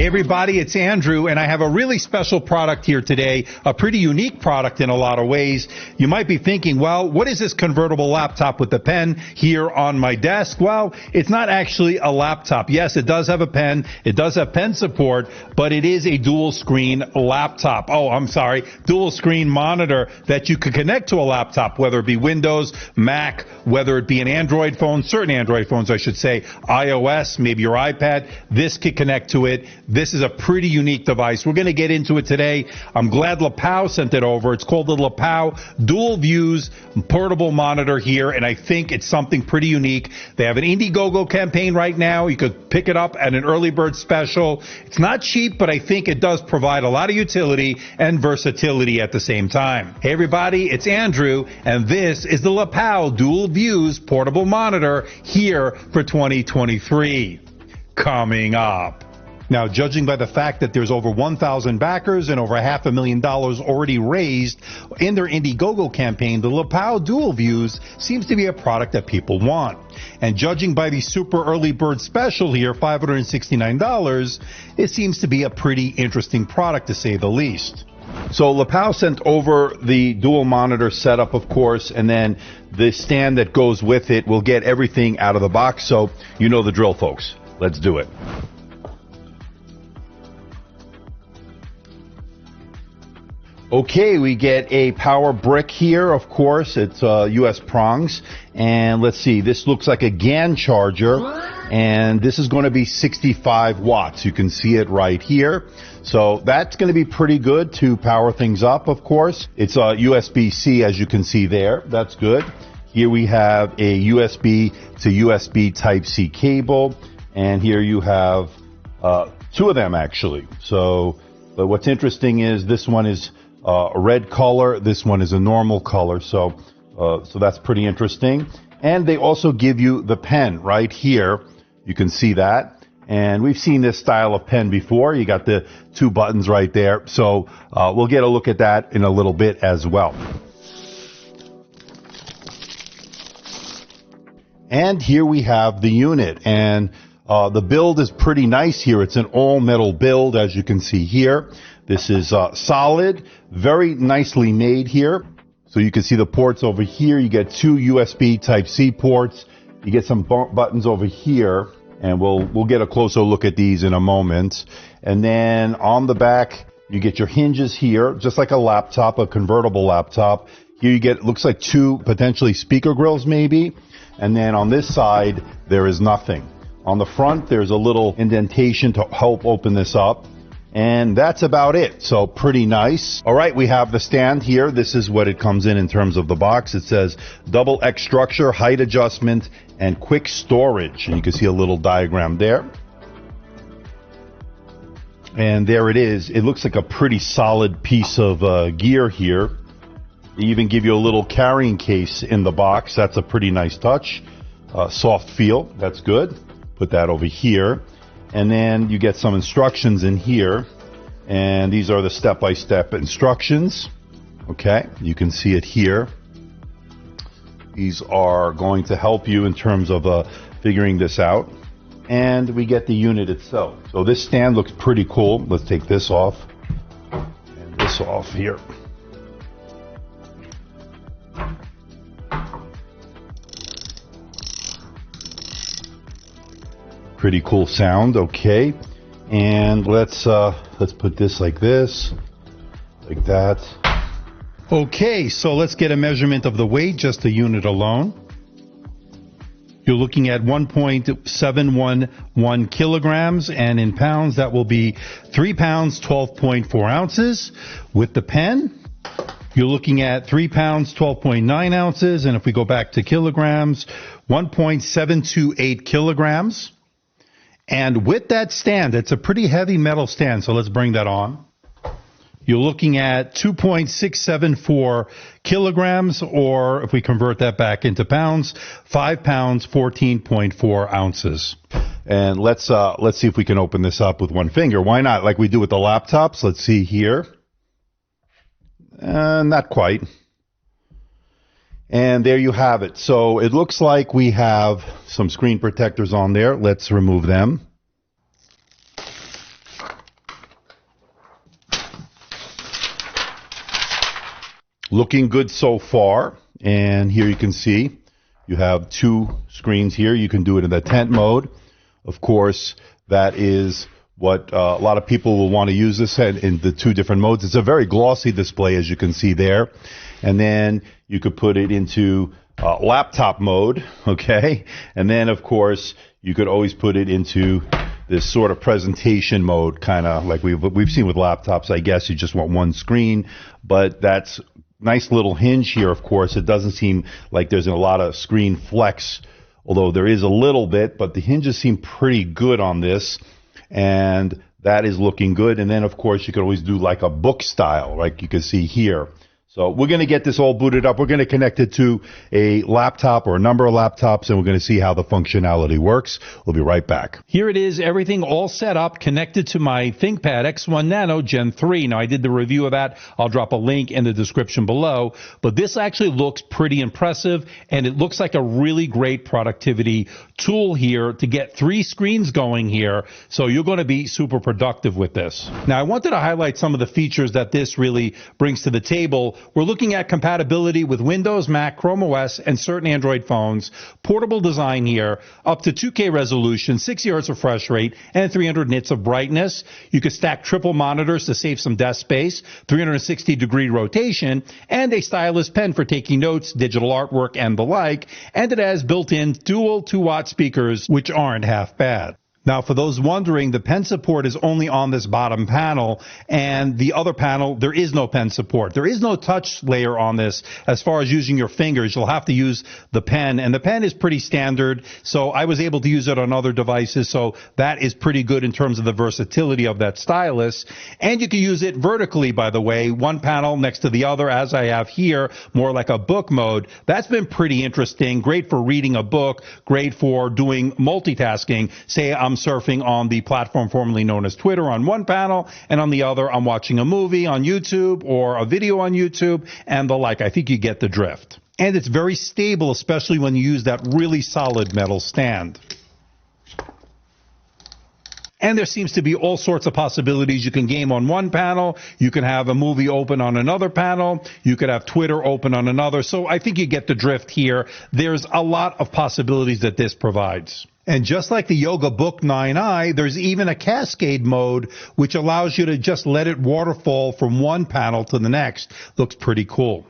everybody, it's Andrew, and I have a really special product here today, a pretty unique product in a lot of ways. You might be thinking, well, what is this convertible laptop with the pen here on my desk? Well, it's not actually a laptop. Yes, it does have a pen, it does have pen support, but it is a dual screen laptop. Dual screen monitor that you could connect to a laptop, whether it be Windows, Mac, whether it be an Android phone, certain Android phones, I should say, iOS, maybe your iPad. This could connect to it. This is a pretty unique device. We're going to get into it today. I'm glad Lapao sent it over. It's called the Lapao Dual Views Portable Monitor here, and I think it's something pretty unique. They have an Indiegogo campaign right now. You could pick it up at an early bird special. It's not cheap, but I think it does provide a lot of utility and versatility at the same time. Hey everybody, it's Andrew, and this is the Lapao Dual Views Portable Monitor here for 2023. Coming up. Now, judging by the fact that there's over 1,000 backers and over $500,000 already raised in their Indiegogo campaign, the Lapao Dual Views seems to be a product that people want. And judging by the super early bird special here, $569, it seems to be a pretty interesting product to say the least. So Lapao sent over the dual monitor setup, of course, and then the stand that goes with it will get everything out of the box. So you know the drill, folks. Let's do it. Okay, we get a power brick here, of course. It's US prongs. And let's see, this looks like a GAN charger. And this is going to be 65 watts. You can see it right here. So that's going to be pretty good to power things up, of course. It's a USB-C, as you can see there. That's good. Here we have a USB to USB Type-C cable. And here you have two of them, actually. So, but what's interesting is this one is a red color. This one is a normal color. So that's pretty interesting. And they also give you the pen right here. You can see that. And we've seen this style of pen before. You got the two buttons right there. So we'll get a look at that in a little bit as well. And here we have the unit. And the build is pretty nice here. It's an all-metal build, as you can see here. This is solid, very nicely made here. So you can see the ports over here. You get two USB Type-C ports. You get some buttons over here, and we'll get a closer look at these in a moment. And then on the back, you get your hinges here, just like a laptop, a convertible laptop. Here you get, looks like two potentially speaker grills maybe. And then on this side, there is nothing. On the front, there's a little indentation to help open this up. And that's about it. So pretty nice. All right, we have the stand here. This is what it comes in terms of the box. It says double X structure, height adjustment, and quick storage. And you can see a little diagram there. And there it is. It looks like a pretty solid piece of gear here. They even give you a little carrying case in the box. That's a pretty nice touch. Soft feel. That's good. Put that over here. And then you get some instructions in here. And these are the step-by-step instructions. Okay, you can see it here. These are going to help you in terms of figuring this out. And we get the unit itself. So this stand looks pretty cool. Let's take this off. And this off here. Pretty cool sound, okay. And let's put this like this, like that. Okay, so let's get a measurement of the weight, just the unit alone. You're looking at 1.711 kilograms, and in pounds, that will be 3 pounds, 12.4 ounces. With the pen, you're looking at 3 pounds, 12.9 ounces, and if we go back to kilograms, 1.728 kilograms. And with that stand, it's a pretty heavy metal stand, so let's bring that on. You're looking at 2.674 kilograms, or if we convert that back into pounds, 5 pounds, 14.4 ounces. And let's see if we can open this up with one finger. Why not? Like we do with the laptops. Let's see here. Not quite. And there you have it. So it looks like we have some screen protectors on there. Let's remove them. Looking good so far. And here you can see you have two screens here. You can do it in the tent mode. Of course, that is what a lot of people will want to use this in the two different modes. It's a very glossy display, as you can see there. And then you could put it into laptop mode, okay? And then, of course, you could always put it into this sort of presentation mode, kind of like we've seen with laptops. I guess you just want one screen, but that's nice little hinge here, of course. It doesn't seem like there's a lot of screen flex, although there is a little bit, but the hinges seem pretty good on this, and that is looking good. And then, of course, you could always do like a book style, like you can see here. So we're going to get this all booted up. We're going to connect it to a laptop or a number of laptops, and we're going to see how the functionality works. We'll be right back. Here it is, everything all set up, connected to my ThinkPad X1 Nano Gen 3. Now, I did the review of that. I'll drop a link in the description below. But this actually looks pretty impressive, and it looks like a really great productivity tool here to get 3 screens going here. So you're going to be super productive with this. Now, I wanted to highlight some of the features that this really brings to the table. We're looking at compatibility with Windows, Mac, Chrome OS, and certain Android phones. Portable design here, up to 2K resolution, 60 Hz refresh rate, and 300 nits of brightness. You can stack triple monitors to save some desk space, 360-degree rotation, and a stylus pen for taking notes, digital artwork, and the like. And it has built-in dual 2-watt speakers, which aren't half bad. Now, for those wondering, the pen support is only on this bottom panel, and the other panel, there is no pen support. There is no touch layer on this. As far as using your fingers, you'll have to use the pen, and the pen is pretty standard, so I was able to use it on other devices, so that is pretty good in terms of the versatility of that stylus. And you can use it vertically, by the way, one panel next to the other, as I have here, more like a book mode. That's been pretty interesting, great for reading a book, great for doing multitasking. Say I'm surfing on the platform formerly known as Twitter on one panel, and on the other I'm watching a movie on YouTube or a video on YouTube and the like. I think you get the drift. And it's very stable, especially when you use that really solid metal stand. And there seems to be all sorts of possibilities. You can game on one panel. You can have a movie open on another panel. You could have Twitter open on another. So I think you get the drift here. There's a lot of possibilities that this provides. And just like the Yoga Book 9i, there's even a cascade mode, which allows you to just let it waterfall from one panel to the next. Looks pretty cool.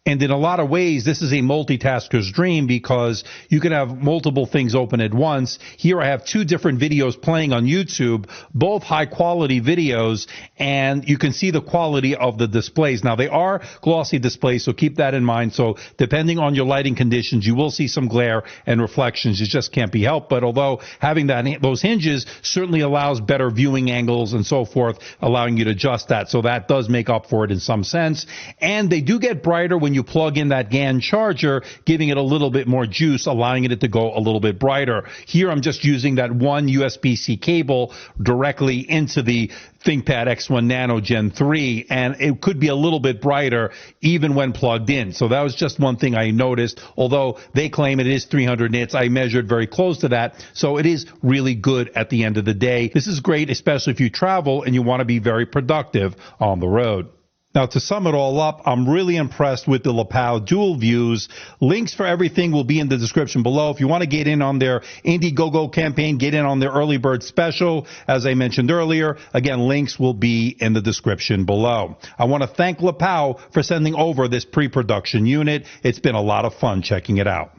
And in a lot of ways, this is a multitasker's dream because you can have multiple things open at once. Here I have 2 different videos playing on YouTube, both high-quality videos, and you can see the quality of the displays. Now, they are glossy displays, so keep that in mind. So depending on your lighting conditions, you will see some glare and reflections. It just can't be helped. But although having those hinges certainly allows better viewing angles and so forth, allowing you to adjust that. So that does make up for it in some sense. And they do get brighter when you plug in that GAN charger, giving it a little bit more juice, allowing it to go a little bit brighter. Here I'm just using that one USB-C cable directly into the ThinkPad X1 Nano Gen 3, and it could be a little bit brighter even when plugged in. So that was just one thing I noticed, although they claim it is 300 nits. I measured very close to that, so it is really good at the end of the day. This is great, especially if you travel and you want to be very productive on the road. Now, to sum it all up, I'm really impressed with the lapel dual views. Links for everything will be in the description below. If you want to get in on their Indiegogo campaign, get in on their early bird special, as I mentioned earlier. Again, links will be in the description below. I want to thank lapel for sending over this pre-production unit. It's been a lot of fun checking it out.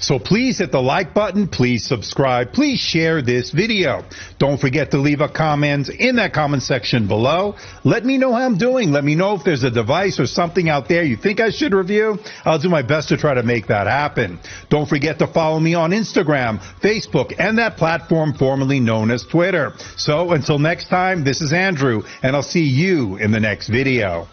So please hit the like button, please subscribe, please share this video. Don't forget to leave a comment in that comment section below. Let me know how I'm doing. Let me know if there's a device or something out there you think I should review. I'll do my best to try to make that happen. Don't forget to follow me on Instagram, Facebook, and that platform formerly known as Twitter. So until next time, this is Andrew, and I'll see you in the next video.